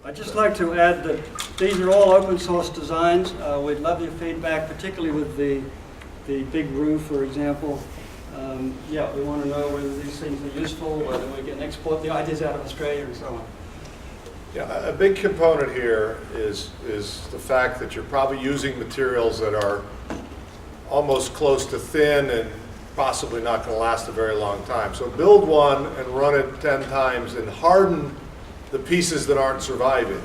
I'd just like to add that these are all open source designs. We'd love your feedback, particularly with the big roof, for example. Yeah, we want to know whether these things are useful, whether we can export the ideas out of Australia and so on. Yeah, a big component here is the fact that you're probably using materials that are almost close to thin and possibly not going to last a very long time. So build one and run it 10 times and harden the pieces that aren't surviving,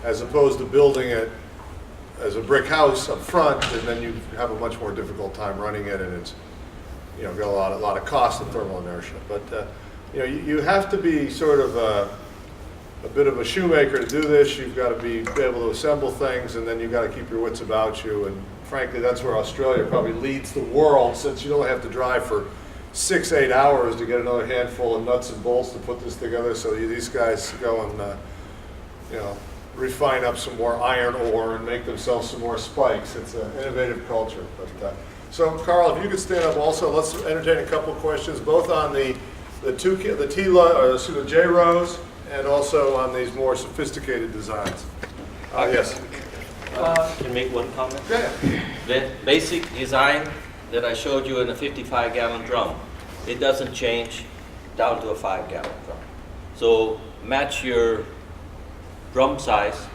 as opposed to building it as a brick house up front, and then you have a much more difficult time running it, and it's, you know, got a lot of cost and thermal inertia. But you know, you have to be sort of a bit of a shoemaker to do this. You've got to be able to assemble things, and then you've got to keep your wits about you. And frankly, that's where Australia probably leads the world, since you don't have to drive for 6-8 hours to get another handful of nuts and bolts to put this together. So these guys go and you know, refine up some more iron ore and make themselves some more spikes. It's an innovative culture. But so Carl, if you could stand up also, let's entertain a couple of questions, both on the J-rows and also on these more sophisticated designs. Yes. Can I make one comment? Yeah. The basic design that I showed you in a 55-gallon drum, it doesn't change down to a 5-gallon drum. So match your drum size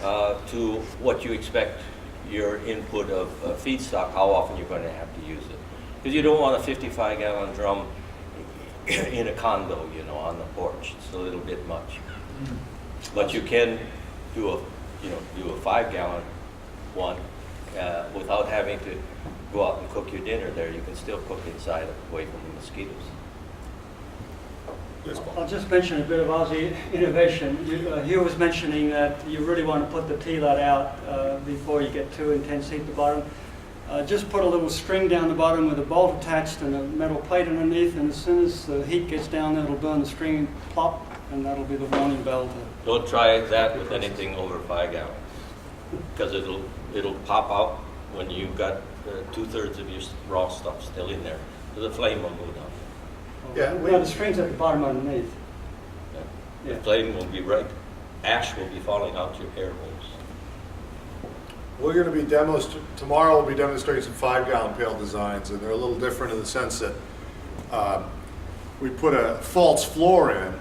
to what you expect your input of feedstock, how often you're going to have to use it. Because you don't want a 55-gallon drum in a condo, you know, on the porch. It's a little bit much. But you can do a 5-gallon one without having to go out and cook your dinner there. You can still cook inside away from the mosquitoes. I'll just mention a bit of Aussie innovation. Hugh was mentioning that you really want to put the T-LUT out before you get too intense heat at the bottom. Just put a little string down the bottom with a bolt attached and a metal plate underneath, and as soon as the heat gets down there, it'll burn the string, plop, and that'll be the warning bell. Don't try that with anything over 5 gallons, because it'll pop out when you've got 2/3 of your raw stuff still in there. So the flame will go down. Yeah, No, the string's at the bottom underneath. The flame will be right. Ash will be falling out your air holes. We're going to be tomorrow we'll be demonstrating some 5-gallon pail designs, and they're a little different in the sense that we put a false floor in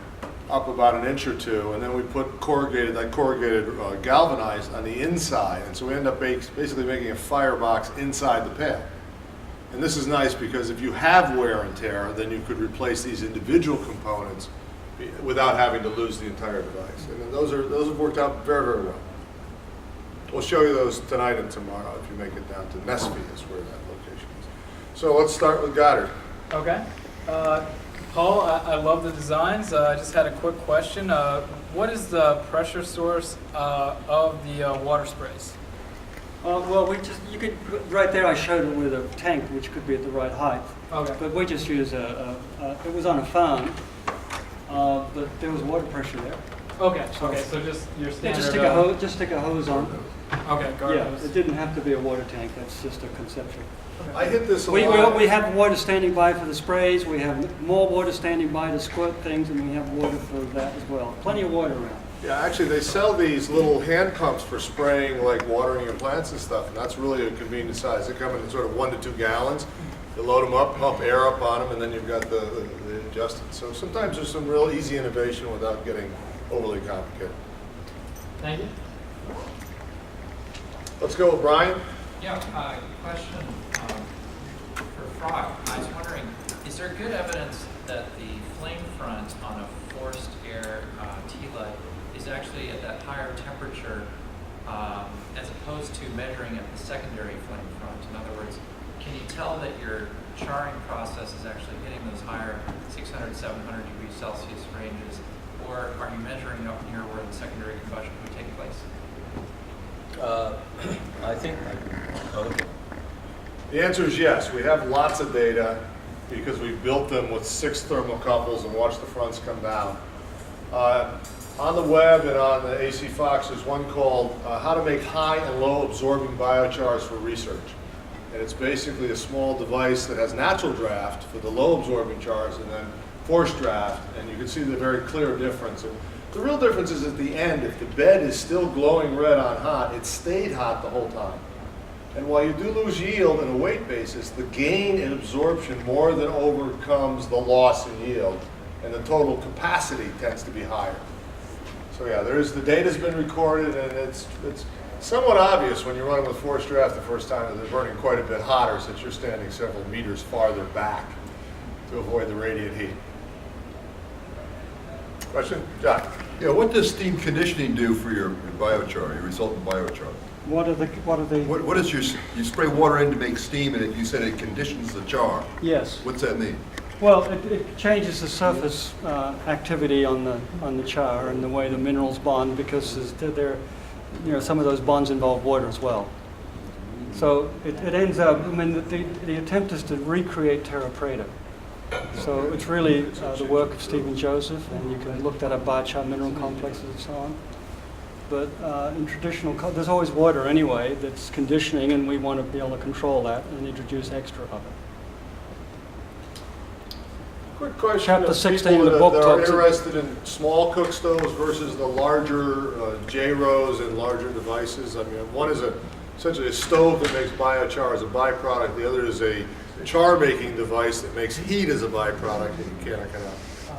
up about an inch or two, and then we put corrugated galvanized on the inside, and so we end up basically making a firebox inside the pail. And this is nice because if you have wear and tear, then you could replace these individual components without having to lose the entire device. And those have worked out very, very well. We'll show you those tonight and tomorrow if you make it down to Nesby is where that location is. So let's start with Goddard. Okay. Paul, I love the designs. I just had a quick question. What is the pressure source of the water sprays? Well, you could, right there I showed it with a tank, which could be at the right height. Okay. But we just use it was on a farm, but there was water pressure there. Okay, so just your standard... Just stick a hose on. Okay, garden Yeah, hose. it didn't have to be a water tank, that's just a conceptual. Okay. I hit this a lot. We have water standing by for the sprays, we have more water standing by to squirt things, and we have water for that as well. Plenty of water around. Yeah, actually, they sell these little hand pumps for spraying, like watering your plants and stuff, and that's really a convenient size. They come in sort of 1 to 2 gallons. You load them up, pump air up on them, and then you've got the adjusted. So sometimes there's some real easy innovation without getting overly complicated. Thank you. Let's go with Brian. Yeah, question for Frog. I was wondering, is there good evidence that the flame front on a forced air T-LUT is actually at that higher temperature as opposed to measuring at the secondary flame front? In other words, can you tell that your charring process is actually hitting those higher 600, 700 degrees Celsius ranges, or are you measuring up near where the secondary combustion would take place? I think. Okay. The answer is yes. We have lots of data because we built them with 6 thermocouples and watched the fronts come down. On the web and on the AC Fox, there's one called How to Make High and Low Absorbing Biochars for Research. And it's basically a small device that has natural draft for the low absorbing chars and then forced draft. And you can see the very clear difference. And The real difference is at the end, if the bed is still glowing red on hot, it stayed hot the whole time. And while you do lose yield on a weight basis, the gain in absorption more than overcomes the loss in yield, and the total capacity tends to be higher. So yeah, the data's been recorded, and it's somewhat obvious when you're running with forced draft the first time that they're burning quite a bit hotter since you're standing several meters farther back to avoid the radiant heat. Question? John? Yeah, what does steam conditioning do for your biochar, your resultant biochar? What are the? What is you spray water in to make steam, and you said it conditions the char. Yes. What's that mean? Well, it changes the surface activity on the char and the way the minerals bond, because some of those bonds involve water as well. So it ends up. I mean, the attempt is to recreate terra preta. So it's really the work of Stephen Joseph, and you can look that up, biochar mineral complexes and so on. But in traditional, there's always water anyway that's conditioning, and we want to be able to control that and introduce extra of it. Quick question. Chapter of 16 people of the book that are talks interested in small cook stoves versus the larger J-rows and larger devices. I mean, one is essentially a stove that makes biochar as a byproduct. The other is a char-making device that makes heat as a byproduct that you can't cut out.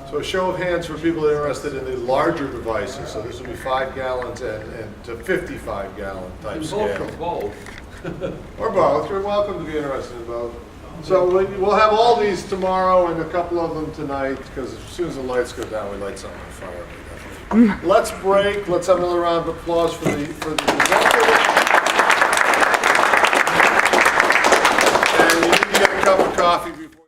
So a show of hands for people that are interested in the larger devices. So this will be 5 gallons and to 55 gallon type scale. Or both. You're welcome to be interested in both. So we'll have all these tomorrow and a couple of them tonight, because as soon as the lights go down, we light something on fire. Let's break. Let's have another round of applause for the presenters. And you need to get a cup of coffee before.